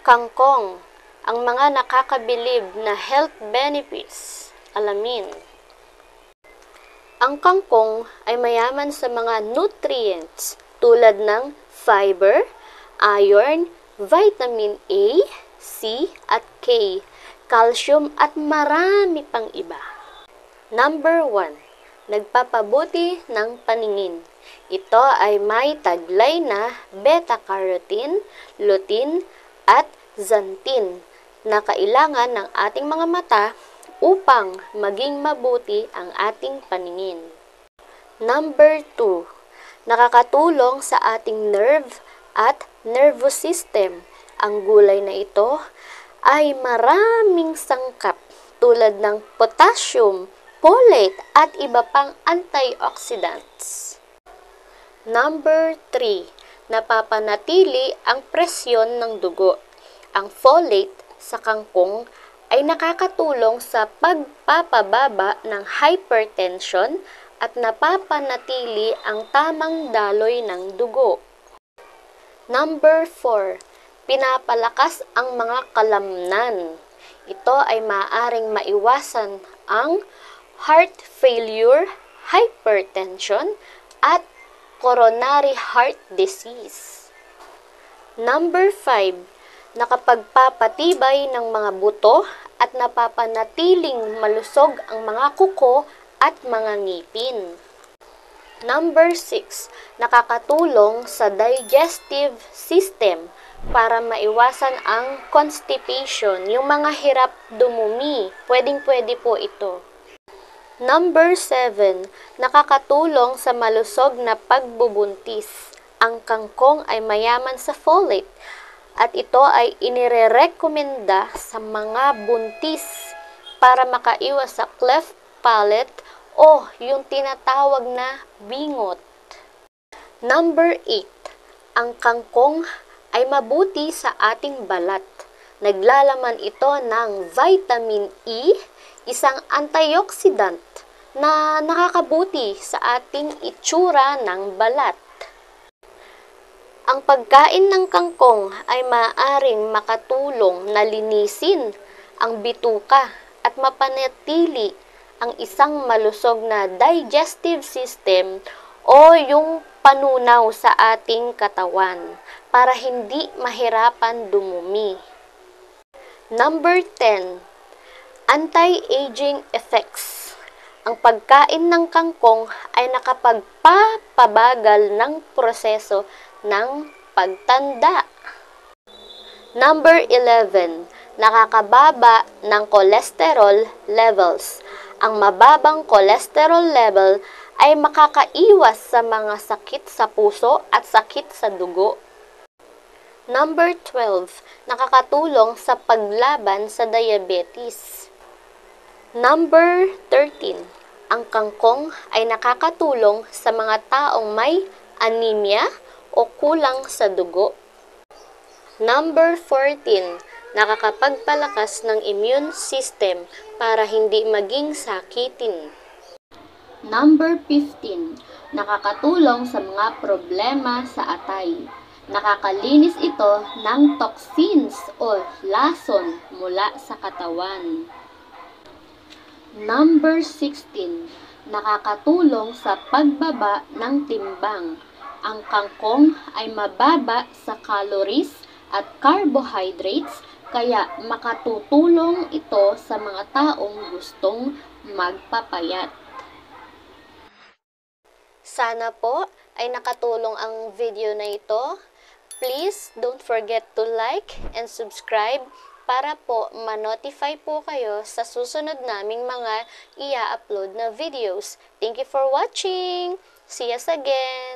Kangkong, ang mga nakakabilib na health benefits. Alamin. Ang kangkong ay mayaman sa mga nutrients tulad ng fiber, iron, vitamin A, C at K, calcium at marami pang iba. Number 1. Nagpapabuti ng paningin. Ito ay may taglay na beta-carotene, lutein at xanthin na kailangan ng ating mga mata upang maging mabuti ang ating paningin. Number 2. Nakakatulong sa ating nerve at nervous system. Ang gulay na ito ay maraming sangkap tulad ng potassium, folate at iba pang antioxidants. Number 3. Napapanatili ang presyon ng dugo. Ang folate sa kangkong ay nakakatulong sa pagpapababa ng hypertension at napapanatili ang tamang daloy ng dugo. Number 4. Pinapalakas ang mga kalamnan. Ito ay maaaring maiwasan ang heart failure, hypertension, at coronary heart disease. Number 5. Nakapagpapatibay ng mga buto at napapanatiling malusog ang mga kuko at mga ngipin. Number 6. Nakakatulong sa digestive system para maiwasan ang constipation, yung mga hirap dumumi. Pwedeng-pwede po ito. Number 7. Nakakatulong sa malusog na pagbubuntis. Ang kangkong ay mayaman sa folate at ito ay inirerekomenda sa mga buntis para makaiwas sa cleft palate o yung tinatawag na bingot. Number 8. Ang kangkong ay mabuti sa ating balat. Naglalaman ito ng vitamin E, isang antioxidant na nakakabuti sa ating itsura ng balat. Ang pagkain ng kangkong ay maaaring makatulong na linisin ang bituka at mapanatili ang isang malusog na digestive system o yung panunaw sa ating katawan para hindi mahirapan dumumi. Number 10. Anti-aging effects. Ang pagkain ng kangkong ay nakapagpapabagal ng proseso ng pagtanda. Number 11. Nakakababa ng cholesterol levels. Ang mababang cholesterol level ay makakaiwas sa mga sakit sa puso at sakit sa dugo. Number 12. Nakakatulong sa paglaban sa diabetes. Number 13. Ang kangkong ay nakakatulong sa mga taong may anemia o kulang sa dugo. Number 14. Nakakapagpalakas ng immune system para hindi maging sakitin. Number 15. Nakakatulong sa mga problema sa atay. Nakakalinis ito ng toxins o lason mula sa katawan. Number 16. Nakakatulong sa pagbaba ng timbang. Ang kangkong ay mababa sa calories at carbohydrates kaya makatutulong ito sa mga taong gustong magpapayat. Sana po ay nakatulong ang video na ito. Please don't forget to like and subscribe para po ma-notify po kayo sa susunod naming mga i-upload na videos. Thank you for watching! See us again!